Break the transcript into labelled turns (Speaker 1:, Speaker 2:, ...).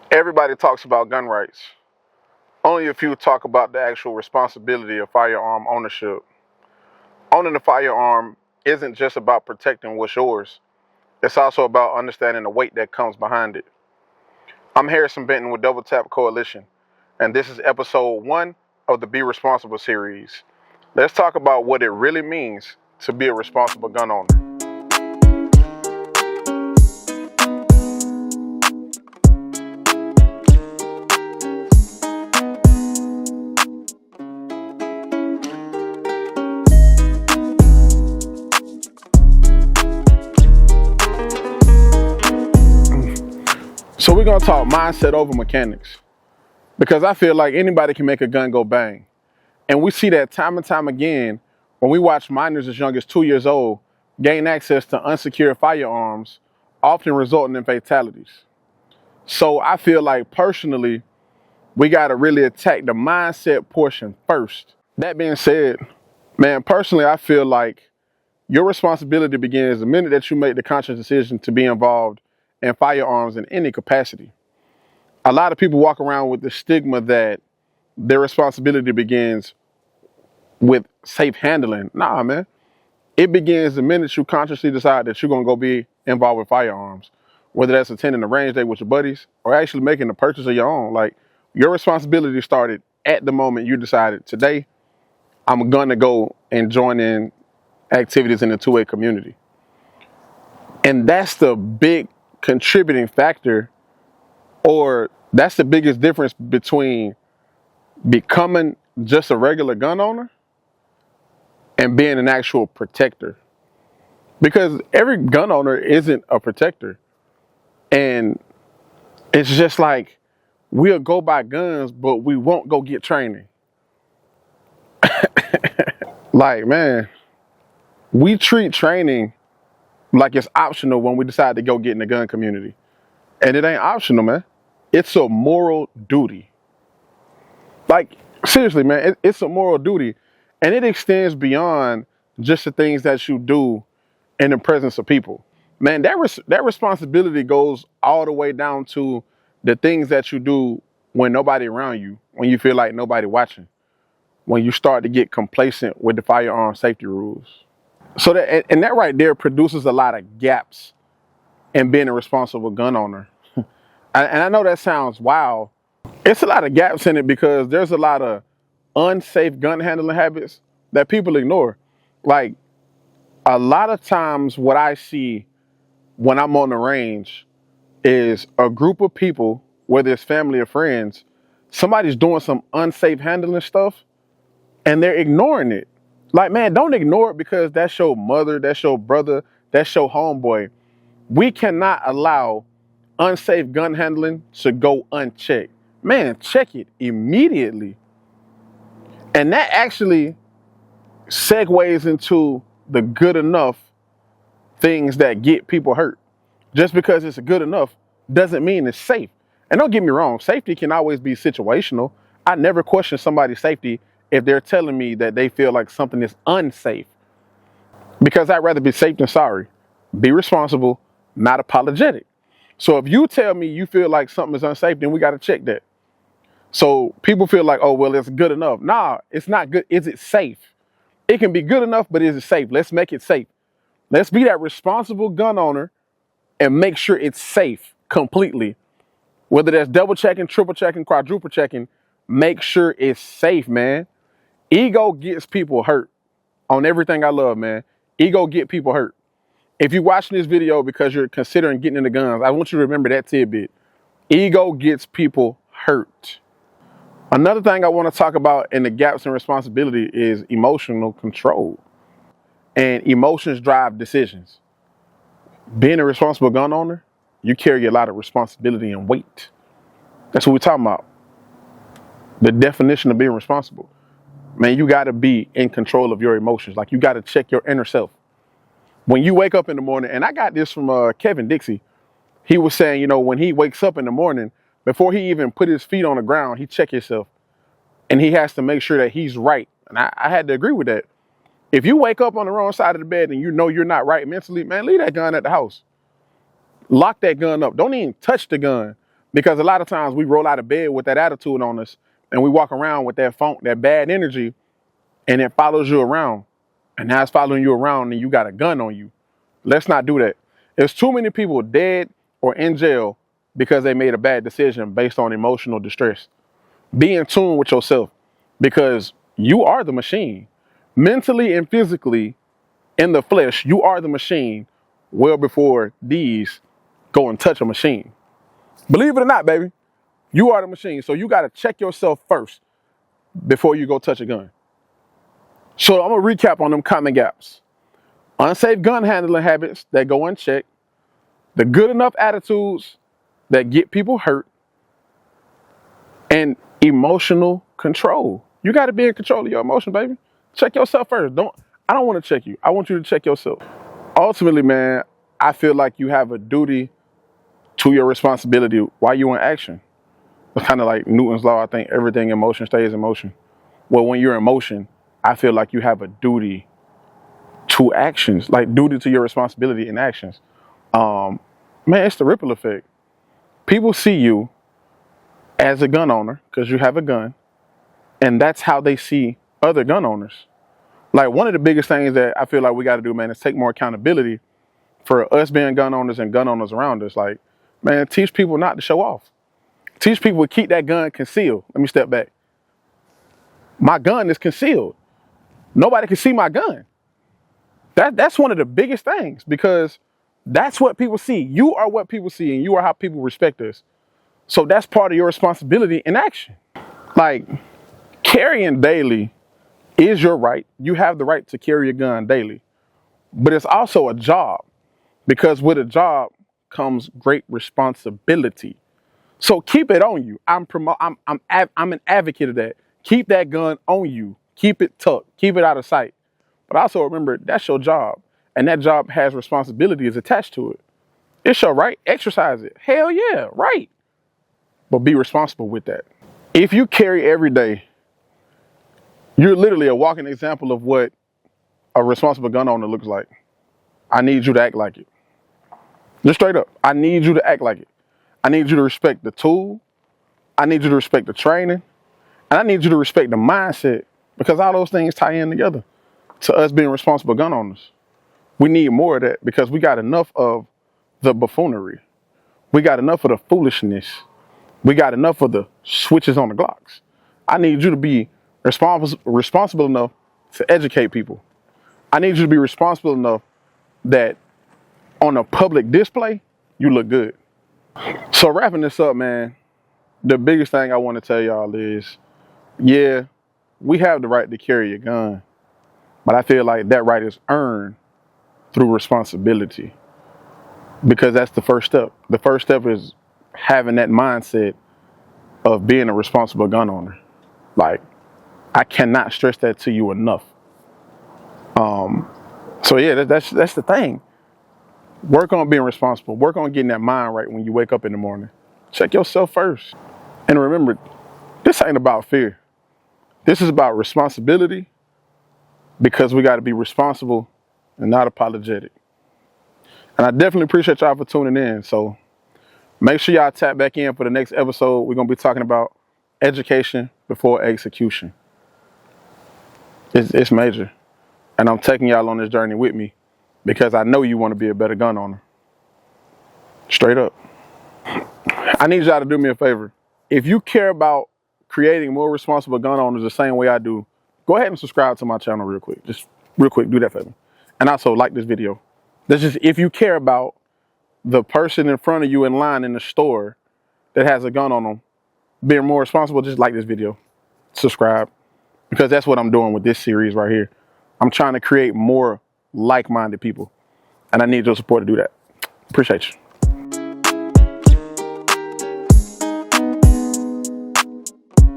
Speaker 1: Everybody talks about gun rights. Only a few talk about the actual responsibility of firearm ownership. Owning a firearm isn't just about protecting what's yours, it's also about understanding the weight that comes behind it. I'm Harrison Benton with Double Tap Coalition, and this is episode 1 of the Be Responsible series. Let's talk about what it really means to be a responsible gun owner. So we're going to talk mindset over mechanics, because I feel like anybody can make a gun go bang. And we see that time and time again when we watch minors as young as 2 years old gain access to unsecured firearms, often resulting in fatalities. So I feel like personally, we got to really attack the mindset portion first. That being said, man, personally, I feel like your responsibility begins the minute that you make the conscious decision to be involved in firearms in any capacity. A lot of people walk around with the stigma that their responsibility begins with safe handling. Nah, man. It begins the minute you consciously decide that you're going to go be involved with firearms, whether that's attending a range day with your buddies or actually making the purchase of your own. Like, your responsibility started at the moment you decided, today, I'm going to go and join in activities in the 2A community. And that's the big contributing factor, or that's the biggest difference between becoming just a regular gun owner and being an actual protector. Because every gun owner isn't a protector. And it's just like, we'll go buy guns, but we won't go get training. Like, man, we treat training like it's optional when we decide to go get in the gun community. And it ain't optional, man. It's a moral duty. Like, seriously, man, it's a moral duty. And it extends beyond just the things that you do in the presence of people. Man, that responsibility goes all the way down to the things that you do when nobody around you, when you feel like nobody watching, when you start to get complacent with the firearm safety rules. So that right there produces a lot of gaps in being a responsible gun owner. And I know that sounds wild. It's a lot of gaps in it because there's a lot of unsafe gun handling habits that people ignore. Like, a lot of times what I see when I'm on the range is a group of people, whether it's family or friends, somebody's doing some unsafe handling stuff and they're ignoring it. Like, man, don't ignore it because that's your mother, that's your brother, that's your homeboy. We cannot allow unsafe gun handling to go unchecked. Man, check it immediately. And that actually segues into the good enough things that get people hurt. Just because it's good enough doesn't mean it's safe. And don't get me wrong, safety can always be situational. I never question somebody's safety if they're telling me that they feel like something is unsafe. Because I'd rather be safe than sorry. Be responsible, not apologetic. So if you tell me you feel like something is unsafe, then we got to check that. So people feel like, oh, well, it's good enough. Nah, it's not good. Is it safe? It can be good enough, but is it safe? Let's make it safe. Let's be that responsible gun owner and make sure it's safe completely. Whether that's double checking, triple checking, quadruple checking, make sure it's safe, man. Ego gets people hurt on everything I love, man. Ego get people hurt. If you're watching this video because you're considering getting into guns, I want you to remember that tidbit. Ego gets people hurt. Another thing I want to talk about in the gaps in responsibility is emotional control. And emotions drive decisions. Being a responsible gun owner, you carry a lot of responsibility and weight. That's what we're talking about. The definition of being responsible. Man, you got to be in control of your emotions. Like, you got to check your inner self. When you wake up in the morning, and I got this from Kevin Dixie. He was saying, you know, when he wakes up in the morning, before he even put his feet on the ground, he check himself. And he has to make sure that he's right. And I had to agree with that. If you wake up on the wrong side of the bed and you know you're not right mentally, man, leave that gun at the house. Lock that gun up. Don't even touch the gun. Because a lot of times we roll out of bed with that attitude on us and we walk around with that funk, that bad energy, and it follows you around. And now it's following you around and you got a gun on you. Let's not do that. There's too many people dead or in jail because they made a bad decision based on emotional distress. Be in tune with yourself because you are the machine. Mentally and physically, in the flesh, you are the machine well before these go and touch a machine. Believe it or not, baby, you are the machine. So you got to check yourself first before you go touch a gun. So I'm going to recap on them common gaps. Unsafe gun handling habits that go unchecked, the good enough attitudes that get people hurt, and emotional control. You got to be in control of your emotions, baby. Check yourself first. I don't want to check you. I want you to check yourself. Ultimately, man, I feel like you have a duty to your responsibility while you're in action. It's kind of like Newton's law. I think everything in motion stays in motion. Well, when you're in motion, I feel like you have a duty to actions, like duty to your responsibility in actions. Man, it's the ripple effect. People see you as a gun owner because you have a gun, and that's how they see other gun owners. Like, one of the biggest things that I feel like we got to do, man, is take more accountability for us being gun owners and gun owners around us. Like, man, teach people not to show off. Teach people to keep that gun concealed. Let me step back. My gun is concealed. Nobody can see my gun. That's one of the biggest things because that's what people see. You are what people see, and you are how people respect us. So that's part of your responsibility in action. Like, carrying daily is your right. You have the right to carry a gun daily. But it's also a job because with a job comes great responsibility. So keep it on you. I'm an advocate of that. Keep that gun on you. Keep it tucked. Keep it out of sight. But also remember, that's your job. And that job has responsibilities attached to it. It's your right. Exercise it. Hell yeah, right. But be responsible with that. If you carry every day, you're literally a walking example of what a responsible gun owner looks like. I need you to act like it. Just straight up. I need you to act like it. I need you to respect the tool. I need you to respect the training. And I need you to respect the mindset because all those things tie in together to us being responsible gun owners. We need more of that because we got enough of the buffoonery. We got enough of the foolishness. We got enough of the switches on the Glocks. I need you to be responsible enough to educate people. I need you to be responsible enough that on a public display, you look good. So wrapping this up, man, the biggest thing I want to tell y'all is, yeah, we have the right to carry a gun, but I feel like that right is earned through responsibility because that's the first step. The first step is having that mindset of being a responsible gun owner. Like, I cannot stress that to you enough. So yeah, that's the thing. Work on being responsible. Work on getting that mind right when you wake up in the morning. Check yourself first. And remember, this ain't about fear. This is about responsibility because we got to be responsible and not apologetic. And I definitely appreciate y'all for tuning in. So make sure y'all tap back in for the next episode. We're going to be talking about education before execution. It's major. And I'm taking y'all on this journey with me because I know you want to be a better gun owner. Straight up. I need y'all to do me a favor. If you care about creating more responsible gun owners the same way I do, go ahead and subscribe to my channel real quick. Just real quick, do that for me. And also like this video. That's just if you care about the person in front of you in line in the store that has a gun on them being more responsible, just like this video. Subscribe. Because that's what I'm doing with this series right here. I'm trying to create more like-minded people. And I need your support to do that. Appreciate you.